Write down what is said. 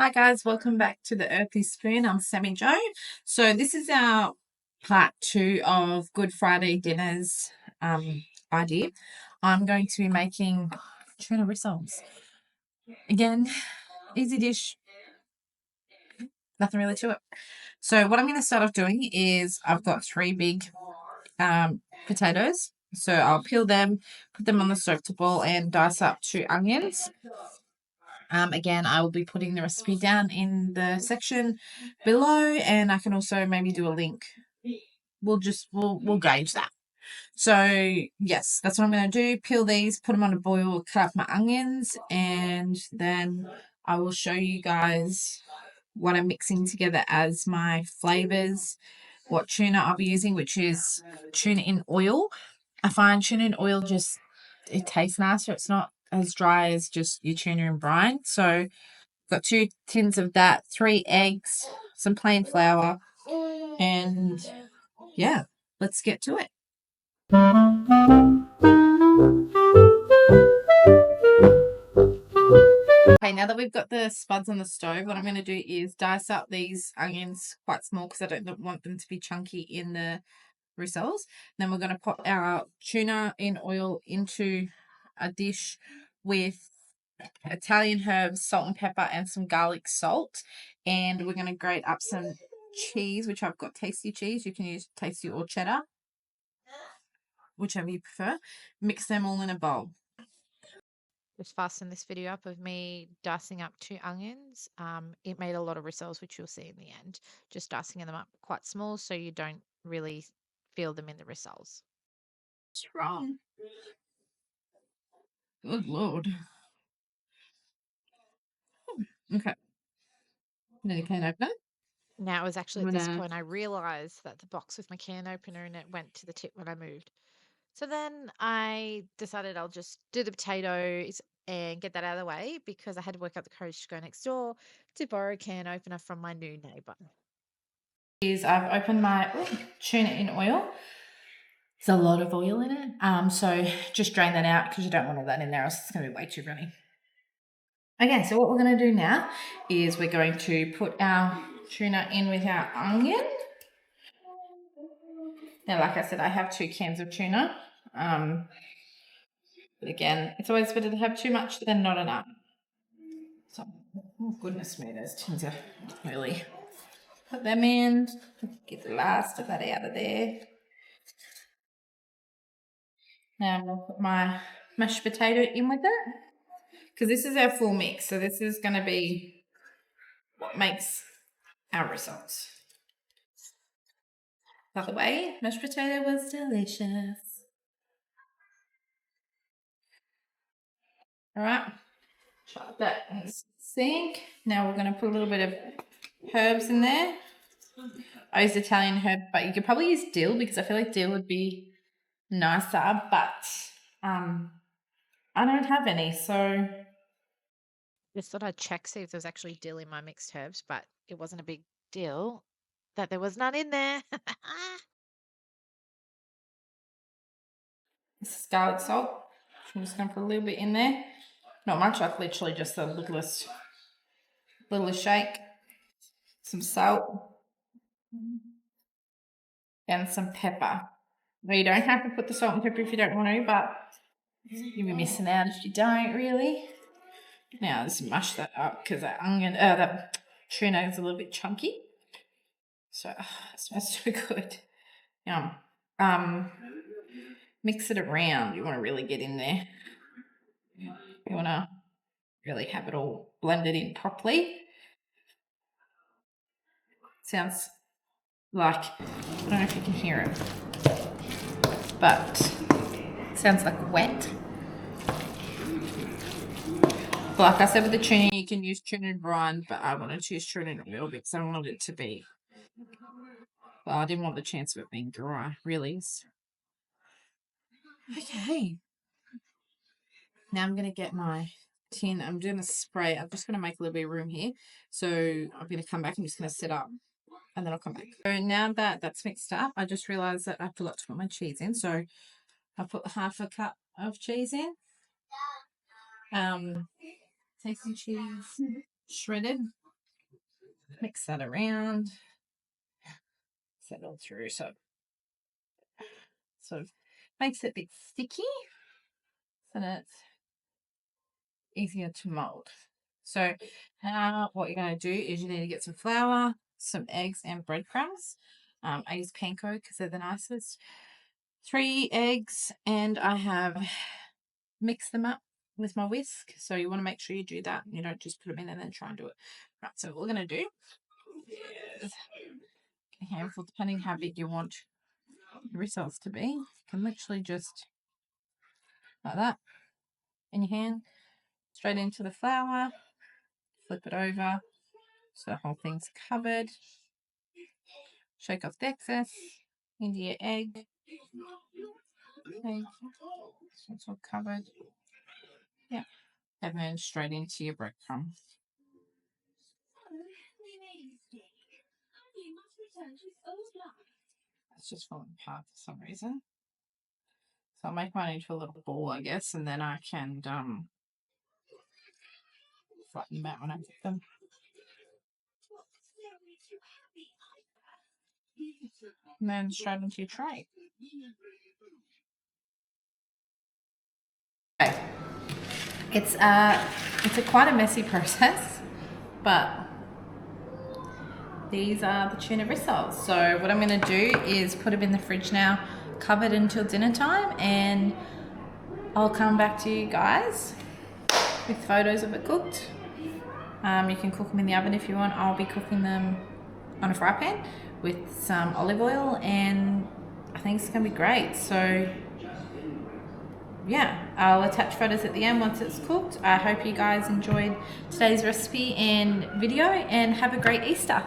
Hi guys, welcome back to the Earthly Spoon. I'm Sammy Jo. So this is our part 2 of Good Friday dinners idea. I'm going to be making tuna rissoles. Again, easy dish, nothing really to it. So what I'm going to start off doing is I've got 3 big potatoes. So I'll peel them, put them on the stove to boil and dice up 2 onions. Again, I will be putting the recipe down in the section below, and I can also maybe do a link. We'll gauge that. So yes, that's what I'm going to do. Peel these, put them on a boil, cut up my onions, and then I will show you guys what I'm mixing together as my flavors, what tuna I'll be using, which is tuna in oil. I find tuna in oil it tastes nicer. It's not as dry as just your tuna in brine. So got 2 tins of that, 3 eggs, some plain flour, and yeah, let's get to it. Okay, now that we've got the spuds on the stove, what I'm going to do is dice up these onions quite small because I don't want them to be chunky in the rissoles. Then we're going to put our tuna in oil into a dish with Italian herbs, salt and pepper, and some garlic salt. And we're going to grate up some cheese, which I've got tasty cheese. You can use tasty or cheddar, whichever you prefer. Mix them all in a bowl. Just fasten this video up of me dicing up 2 onions. It made a lot of rissoles, which you'll see in the end. Just dicing them up quite small so you don't really feel them in the rissoles. What's wrong? Good Lord. Okay. Then you can open it. Now, it was actually at this point I realized that the box with my can opener in it went to the tip when I moved. So then I decided I'll just do the potatoes and get that out of the way because I had to work up the courage to go next door to borrow a can opener from my new neighbour. I've opened my tuna in oil. There's a lot of oil in it. So just drain that out because you don't want all that in there, else it's going to be way too runny. Okay, so what we're going to do now is we're going to put our tuna in with our onion. Now, like I said, I have 2 cans of tuna. But again, it's always better to have too much than not enough. So, oh goodness me, those tins are oily. Put them in, get the last of that out of there. Now I'm going to put my mashed potato in with it because this is our full mix. So this is going to be what makes our rissoles. By the way, mashed potato was delicious. All right, chuck that in the sink. Now we're going to put a little bit of herbs in there. I use Italian herb, but you could probably use dill because I feel like dill would be nicer, but I don't have any, so Just thought I'd check, see if there was actually dill in my mixed herbs, but it wasn't a big deal that there was none in there. this is garlic salt. I'm just going to put a little bit in there. Not much, like literally just the littlest shake. Some salt and some pepper. Now, you don't have to put the salt and pepper if you don't want to, but you'll be missing out if you don't, really. Now, let's mash that up because that tuna is a little bit chunky. So, it smells so good. Yum. Mix it around. You want to really get in there. You want to really have it all blended in properly. Sounds like, I don't know if you can hear it, but it sounds like wet. But like I said with the tuna, you can use tuna in brine, but I wanted to use tuna in oil because I wanted it to be, well, I didn't want the chance of it being dry, really. Okay. Now I'm going to get my tin. I'm doing a spray. I'm just going to make a little bit of room here. So I'm going to come back. I'm just going to set up and then I'll come back. So now that that's mixed up, I just realized that I forgot to put my cheese in. So I put half a cup of cheese in. Tasty cheese, shredded. Mix that around. Settle through, so sort of makes it a bit sticky, so that it's easier to mold. So what you're going to do is you need to get some flour, some eggs, and breadcrumbs. I use panko because they're the nicest. 3 eggs, and I have mixed them up with my whisk. So you want to make sure you do that. You don't just put them in and then try and do it. Right, so what we're going to do is a handful, depending how big you want the rissoles to be. You can literally just like that in your hand, straight into the flour, flip it over so the whole thing's covered. Shake off the excess into your egg. So it's all covered. Yeah. And then straight into your breadcrumb. It's just falling apart for some reason. So I'll make mine into a little ball, I guess, and then I can flatten them out when I get them. And then straight into your tray. Okay. It's quite a messy process, but these are the tuna rissoles. So what I'm going to do is put them in the fridge now, covered until dinner time, and I'll come back to you guys with photos of it cooked. You can cook them in the oven if you want. I'll be cooking them on a fry pan with some olive oil, and I think it's going to be great. So yeah, I'll attach photos at the end once it's cooked. I hope you guys enjoyed today's recipe and video, and have a great Easter.